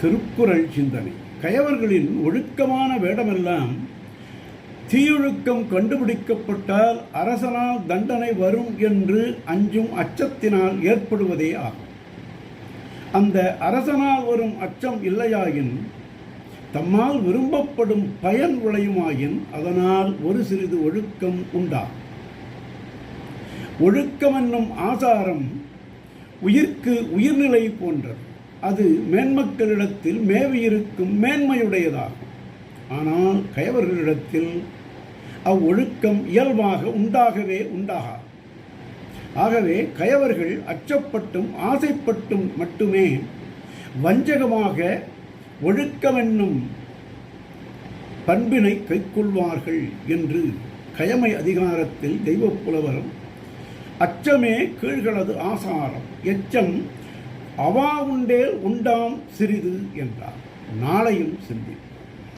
திருக்குறள் சிந்தனை. கயவர்களின் ஒழுக்கமான வேடமெல்லாம் தீயொழுக்கம் கண்டுபிடிக்கப்பட்டால் அரசனால் தண்டனை வரும் என்று அஞ்சும் அச்சத்தினால் ஏற்படுவதே ஆகும். அந்த அரசனால் வரும் அச்சம் இல்லையாயின் தம்மால் விரும்பப்படும் பயன் விளையுமாயின் அதனால் ஒரு சிறிது ஒழுக்கம் உண்டாகும். ஒழுக்கம் என்னும் ஆசாரம் உயிர்க்கு உயிர்நிலை போன்றது. அது மேன்மக்களிடத்தில் மேவியிருக்கும் மேன்மையுடையதாகும். ஆனால் கயவர்களிடத்தில் அவ்வொழுக்கம் இயல்பாக உண்டாகவே உண்டாகாது. ஆகவே கயவர்கள் அச்சப்பட்டும் ஆசைப்பட்டும் மட்டுமே வஞ்சகமாக ஒழுக்கமென்னும் பண்பினை கைக்கொள்வார்கள் என்று கயமை அதிகாரத்தில் தெய்வப்புலவரும் அச்சமே கீழ்களது ஆசாரம் எச்சம் அவா உண்டேல் உண்டாம் சிறிது என்றார். நாளையும் சிந்தி.